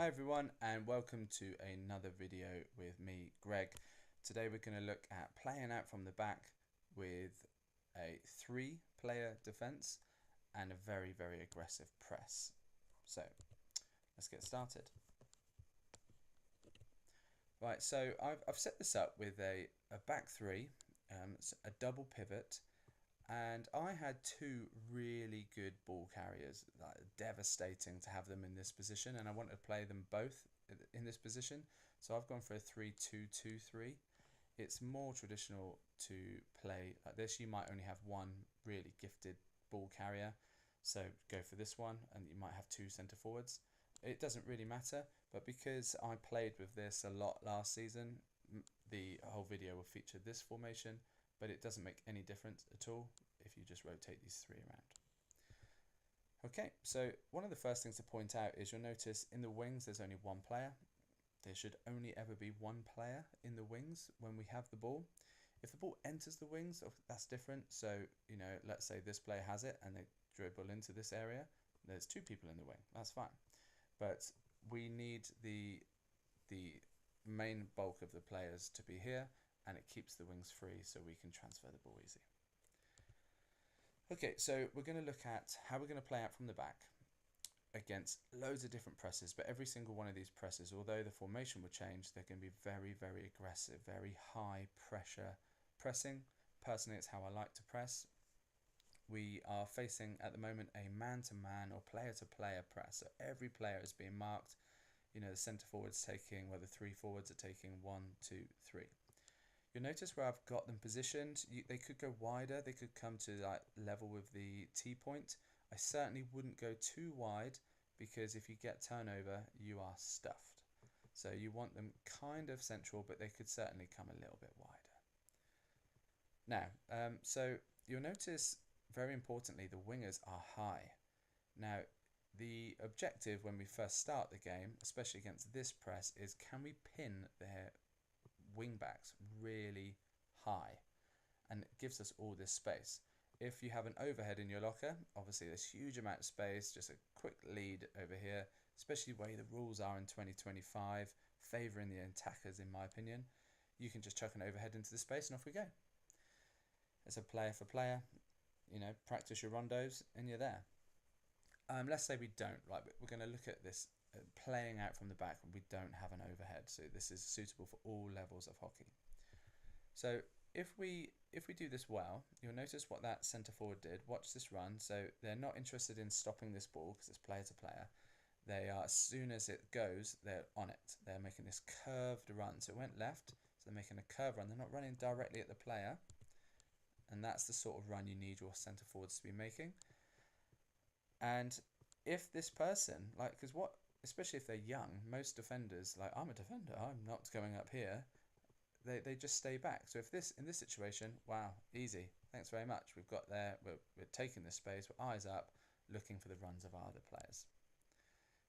Hi everyone and welcome to another video with me, Greg. Today we're going to look at playing out from the back with a 3-player defense and a very aggressive press. So let's get started. Right, so I've set this up with a back three, a double pivot, and I had two really good ball carriers, like, devastating to have them in this position, and I wanted to play them both in this position. So I've gone for a 3-2-2-3. It's more traditional to play like this. You might only have one really gifted ball carrier, so go for this one, and you might have two centre forwards. It doesn't really matter, but because I played with this a lot last season, the whole video will feature this formation, but it doesn't make any difference at all if you just rotate these three around. Okay, so one of the first things to point out is you'll notice in the wings there's only one player. There should only ever be one player in the wings when we have the ball. If the ball enters the wings, that's different. So, let's say this player has it and they dribble into this area. There's two people in the wing. That's fine. But we need the main bulk of the players to be here, and it keeps the wings free so we can transfer the ball easy. Okay, so we're going to look at how we're going to play out from the back against loads of different presses, but every single one of these presses, although the formation will change, they're going to be very aggressive, very high pressure pressing. Personally, it's how I like to press. We are facing at the moment a man-to-man or player-to-player press, so every player is being marked. The centre forwards taking, well, the three forwards are taking 1, 2, 3. You'll notice where I've got them positioned, they could go wider, they could come to like level with the T-point. I certainly wouldn't go too wide, because if you get turnover, you are stuffed. So you want them kind of central, but they could certainly come a little bit wider. Now, so you'll notice, very importantly, the wingers are high. Now, the objective when we first start the game, especially against this press, is can we pin their wing backs really high, and it gives us all this space. If you have an overhead in your locker, obviously there's huge amount of space, just a quick lead over here, especially the way the rules are in 2025, favouring the attackers in my opinion. You can just chuck an overhead into the space and off we go. It's a player for player, practice your rondos and you're there. Let's say we don't, right, we're going to look at this playing out from the back when we don't have an overhead, so this is suitable for all levels of hockey. So if we do this well, you'll notice what that centre forward did. Watch this run. So they're not interested in stopping this ball because it's player to player. They are, as soon as it goes, they're on it. They're making this curved run. So it went left, so they're making a curved run. They're not running directly at the player, and that's the sort of run you need your centre forwards to be making. And if this person, especially if they're young, most defenders, like, I'm a defender, I'm not going up here, they just stay back. So if in this situation, wow, easy, thanks very much, we've got there, we're taking this space, we're eyes up, looking for the runs of our other players.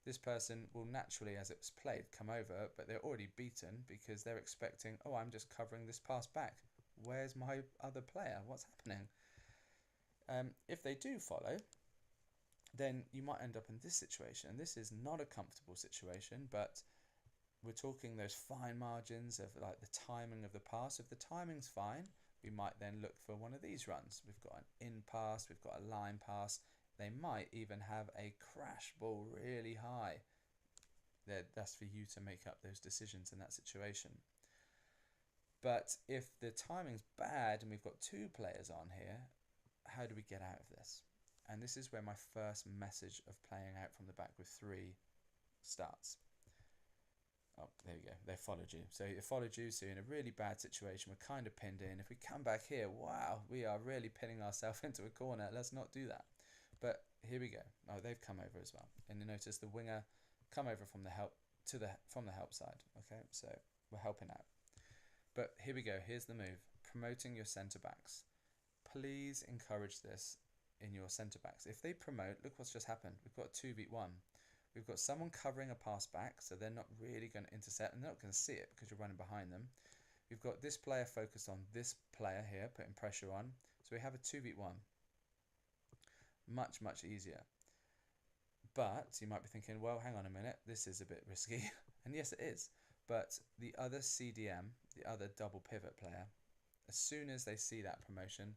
This person will naturally, as it's played, come over, but they're already beaten because they're expecting, oh, I'm just covering this pass back. Where's my other player? What's happening? If they do follow, then you might end up in this situation. This is not a comfortable situation, but we're talking those fine margins of like the timing of the pass. If the timing's fine, we might then look for one of these runs. We've got an in pass, we've got a line pass. They might even have a crash ball really high. That's for you to make up those decisions in that situation. But if the timing's bad and we've got two players on here, how do we get out of this? And this is where my first message of playing out from the back with three starts. Oh, there we go. They followed you. So they followed you, so you're in a really bad situation. We're kind of pinned in. If we come back here, wow, we are really pinning ourselves into a corner. Let's not do that. But here we go. Oh, they've come over as well. And you notice the winger come over from the help side. Okay, so we're helping out. But here we go. Here's the move. Promoting your centre backs. Please encourage this in your centre backs. If they promote, look what's just happened. We've got 2v1. We've got someone covering a pass back, so they're not really going to intercept, and they're not going to see it because you're running behind them. We've got this player focused on this player here, putting pressure on. So we have a 2v1. Much easier. But you might be thinking, well, hang on a minute, this is a bit risky. And yes, it is. But the other CDM, the other double pivot player, as soon as they see that promotion,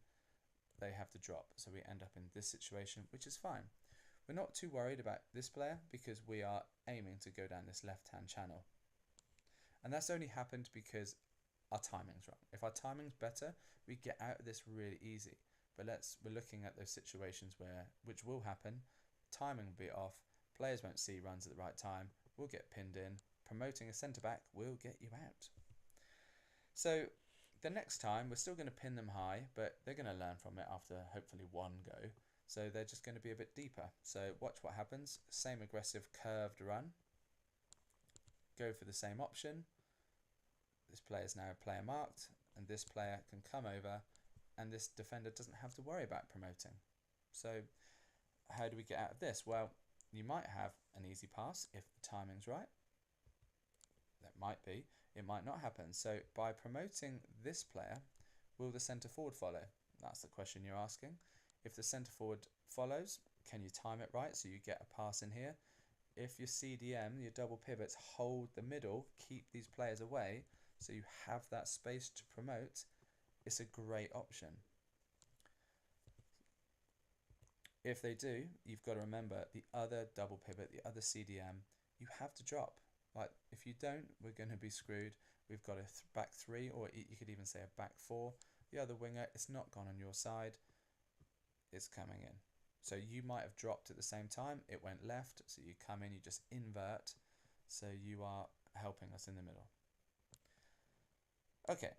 they have to drop. So we end up in this situation, which is fine. We're not too worried about this player because we are aiming to go down this left-hand channel. And that's only happened because our timing's wrong. If our timing's better, we get out of this really easy. But we're looking at those situations which will happen. Timing will be off. Players won't see runs at the right time. We'll get pinned in. Promoting a centre-back will get you out. So the next time, we're still going to pin them high, but they're going to learn from it after hopefully one go. So they're just going to be a bit deeper. So watch what happens. Same aggressive curved run. Go for the same option. This player is now player marked, and this player can come over, and this defender doesn't have to worry about promoting. So how do we get out of this? Well, you might have an easy pass if the timing's right. That might be. It might not happen. So by promoting this player, will the centre forward follow? That's the question you're asking. If the centre forward follows, can you time it right so you get a pass in here? If your CDM, your double pivots, hold the middle, keep these players away so you have that space to promote, it's a great option. If they do, you've got to remember the other double pivot, the other CDM, you have to drop. Like, if you don't, we're going to be screwed. We've got a back three, or you could even say a back four. The other winger, it's not gone on your side. It's coming in. So you might have dropped at the same time. It went left, so you come in, you just invert. So you are helping us in the middle. Okay,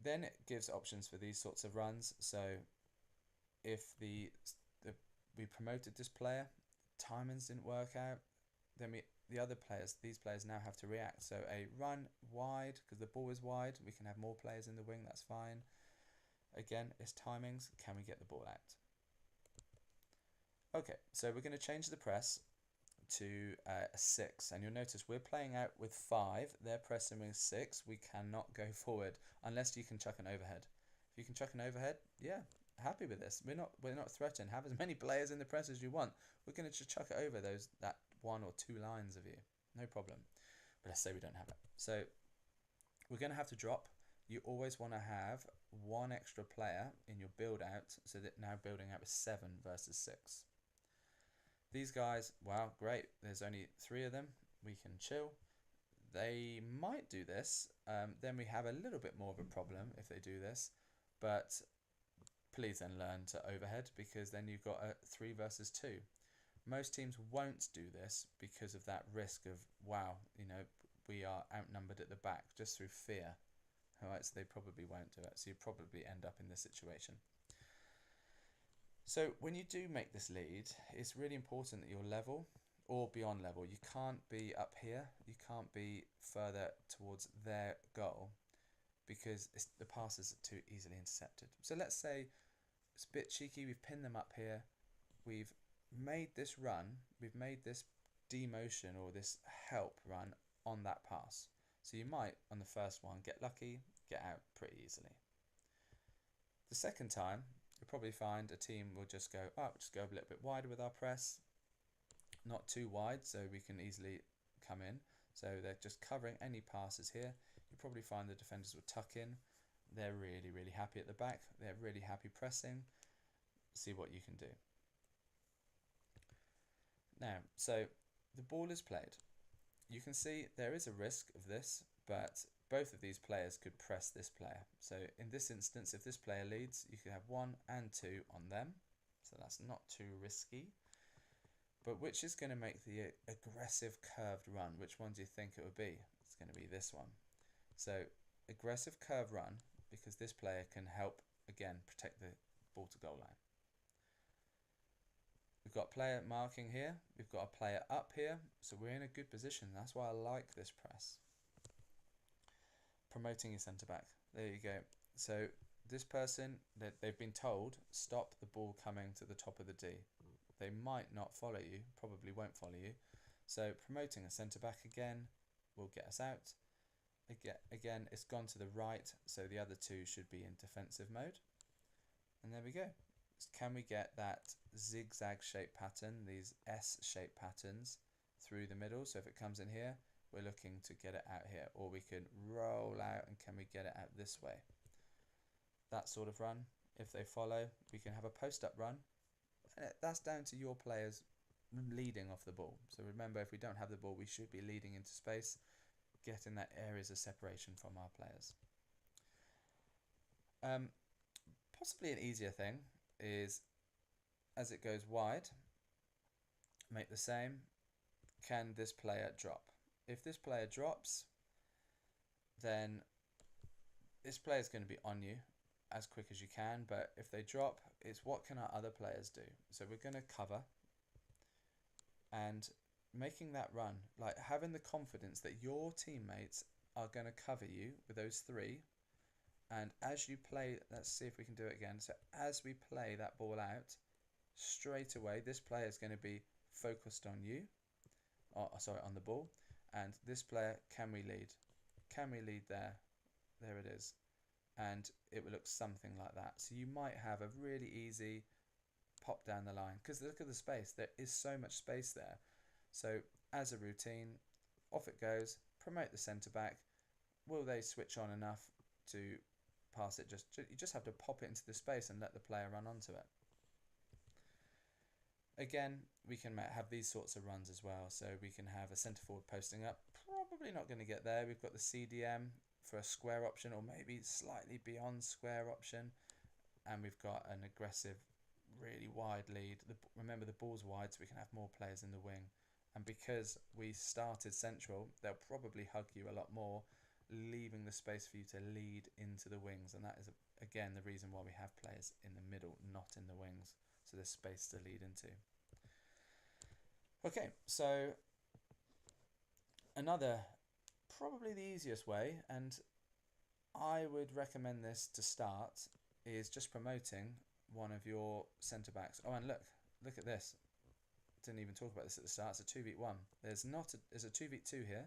then it gives options for these sorts of runs. So if we promoted this player, timings didn't work out, then the other players, these players now have to react. So a run wide, because the ball is wide, we can have more players in the wing, that's fine. Again, it's timings, can we get the ball out? Okay, so we're going to change the press to a 6, and you'll notice we're playing out with 5, they're pressing with 6. We cannot go forward unless you can chuck an overhead. If you can chuck an overhead, yeah, happy with this. We're not threatened. Have as many players in the press as you want. We're going to just chuck it over that 1 or 2 lines of you, no problem. But let's say we don't have it, so we're going to have to drop. You always want to have 1 extra player in your build out, so that now building out with 7 versus 6. These guys, wow, great. There's only 3 of them. We can chill. They might do this. Then we have a little bit more of a problem if they do this. But please then learn to overhead, because then you've got a 3 versus 2. Most teams won't do this because of that risk of, wow, we are outnumbered at the back, just through fear. All right, so they probably won't do it. So you probably end up in this situation. So when you do make this lead, it's really important that you're level or beyond level. You can't be up here. You can't be further towards their goal, because the passes are too easily intercepted. So let's say it's a bit cheeky. We've pinned them up here. We've made this run. We've made this demotion or this help run on that pass. So you might, on the first one, get lucky, get out pretty easily. The second time, you'll probably find a team will just go, just go a little bit wider with our press. Not too wide, so we can easily come in. So they're just covering any passes here. You'll probably find the defenders will tuck in. They're really, really happy at the back. They're really happy pressing. See what you can do. Now, so the ball is played. You can see there is a risk of this, but both of these players could press this player. So in this instance, if this player leads, you could have 1 and 2 on them. So that's not too risky. But which is going to make the aggressive curved run? Which one do you think it would be? It's going to be this one. So aggressive curve run, because this player can help, again, protect the ball to goal line. We've got player marking here. We've got a player up here. So we're in a good position. That's why I like this press. Promoting your centre back. There you go. So this person, they've been told, stop the ball coming to the top of the D. They might not follow you, probably won't follow you. So promoting a centre back again will get us out. Again, it's gone to the right, so the other 2 should be in defensive mode. And there we go. can we get that zigzag shape pattern, these S shape patterns through the middle? So if it comes in here, we're looking to get it out here, or we can roll out, and can we get it out this way? That sort of run. If they follow, we can have a post-up run. That's down to your players leading off the ball. So remember, if we don't have the ball, we should be leading into space, getting that areas of separation from our players. Possibly an easier thing is, as it goes wide, make the same. Can this player drop? If this player drops, then this player is going to be on you as quick as you can, but if they drop, it's what can our other players do? So we're going to cover, and making that run, like having the confidence that your teammates are going to cover you with those three, and as you play, let's see if we can do it again. So as we play that ball out, straight away this player is going to be focused on you, on the ball, and this player, can we lead? Can we lead there? There it is. And it will look something like that. So you might have a really easy pop down the line, because look at the space. There is so much space there. So as a routine, off it goes. Promote the centre back. Will they switch on enough to pass it? You just have to pop it into the space and let the player run onto it. Again, we can have these sorts of runs as well. So we can have a centre forward posting up. Probably not going to get there. We've got the CDM for a square option, or maybe slightly beyond square option, and we've got an aggressive, really wide lead. Remember, the ball's wide, so we can have more players in the wing, and because we started central, they'll probably hug you a lot more, leaving the space for you to lead into the wings, and that is again the reason why we have players in the middle, not in the wings, so there's space to lead into. Okay, so another, probably the easiest way, and I would recommend this to start, is just promoting one of your centre backs. Oh, and look at this. Didn't even talk about this at the start. It's a 2v1. There's a 2v2 here.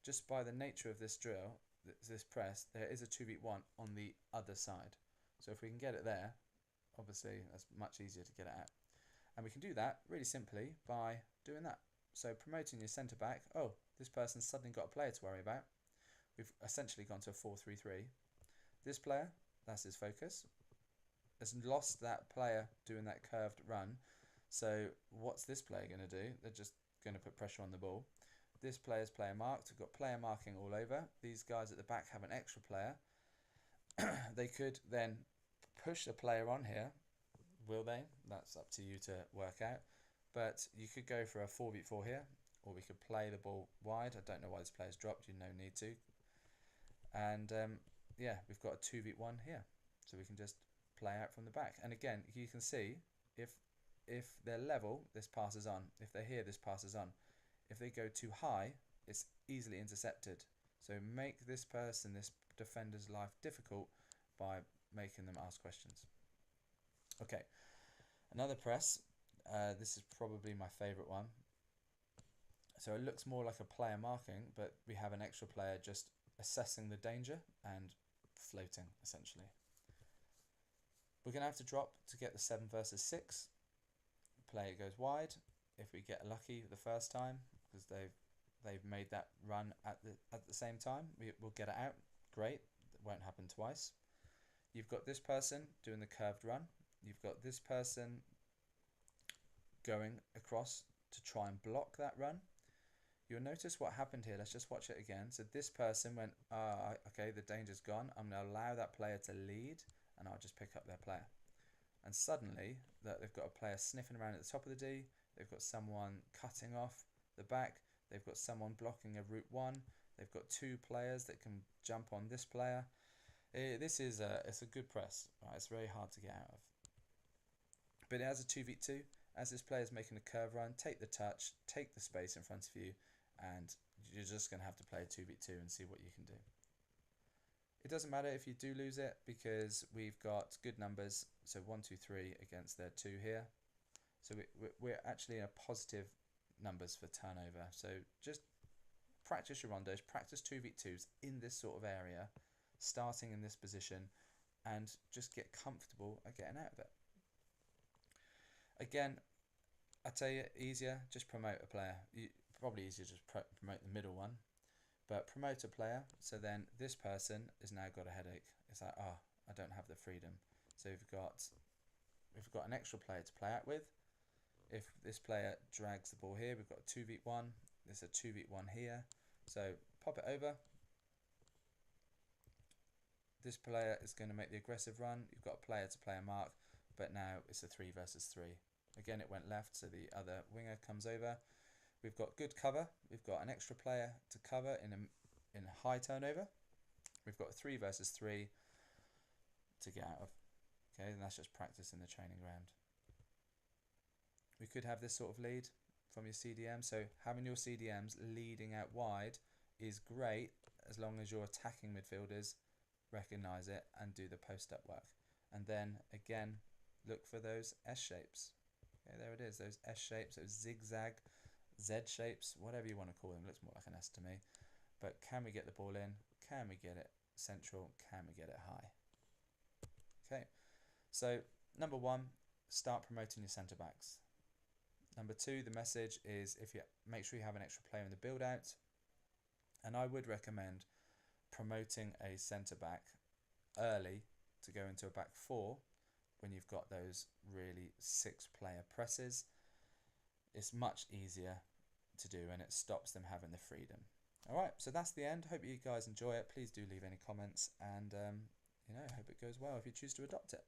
Just by the nature of this drill, this press, there is a 2v1 on the other side. So if we can get it there, obviously that's much easier to get it out. And we can do that really simply by doing that. So promoting your centre back. Oh, this person's suddenly got a player to worry about. We've essentially gone to a 4-3-3. This player, that's his focus, has lost that player doing that curved run. So what's this player going to do? They're just going to put pressure on the ball. This player's player marked. We've got player marking all over. These guys at the back have an extra player. They could then push a player on here. Will they? That's up to you to work out. But you could go for a 4v4 here, or we could play the ball wide. I don't know why this player's dropped. You no need to. And yeah, we've got a 2v1 here. So we can just play out from the back. And again, you can see if they're level, this passes on. If they're here, this passes on. If they go too high, it's easily intercepted. So make this person, this defender's life difficult by making them ask questions. Okay, another press. This is probably my favourite one. So it looks more like a player marking, but we have an extra player just assessing the danger and floating, essentially. We're going to have to drop to get the 7 versus 6. Player goes wide. If we get lucky the first time, because they've made that run at the same time, we'll get it out. Great. It won't happen twice. You've got this person doing the curved run. You've got this person going across to try and block that run. You'll notice what happened here. Let's just watch it again. So this person went, okay, the danger's gone. I'm going to allow that player to lead, and I'll just pick up their player. And suddenly, they've got a player sniffing around at the top of the D. They've got someone cutting off the back. They've got someone blocking a route 1. They've got 2 players that can jump on this player. It's a good press. Right? It's very hard to get out of. But as a 2v2, as this player is making a curve run, take the touch, take the space in front of you, and you're just going to have to play a 2v2 and see what you can do. It doesn't matter if you do lose it, because we've got good numbers. So 1, 2, 3 against their 2 here. So we're actually in a positive numbers for turnover. So just practice your rondos, practice 2v2s in this sort of area, starting in this position, and just get comfortable at getting out of it. Again, I tell you, easier, just promote a player. Probably easier just promote the middle one, but promote a player. So then this person has now got a headache. It's like, oh, I don't have the freedom. So we've got an extra player to play out with. If this player drags the ball here, we've got a 2v1. There's a 2v1 here. So pop it over. This player is going to make the aggressive run. You've got a player to play a mark, but now it's a 3 versus 3. Again, it went left, so the other winger comes over. We've got good cover. We've got an extra player to cover in a high turnover. We've got a 3 versus 3 to get out of. Okay, and that's just practice in the training ground. We could have this sort of lead from your CDM. So having your CDMs leading out wide is great as long as your attacking midfielders recognise it and do the post-up work. And then again, look for those S shapes. Okay, there it is, those S shapes, those zigzag, Z shapes, whatever you want to call them. Looks more like an S to me. But can we get the ball in? Can we get it central? Can we get it high? Okay, so number one, start promoting your centre backs. Number two, the message is make sure you have an extra player in the build out. And I would recommend promoting a centre back early to go into a back four when you've got those really 6-player presses. It's much easier to do and it stops them having the freedom. Alright, so that's the end. Hope you guys enjoy it. Please do leave any comments and I hope it goes well if you choose to adopt it.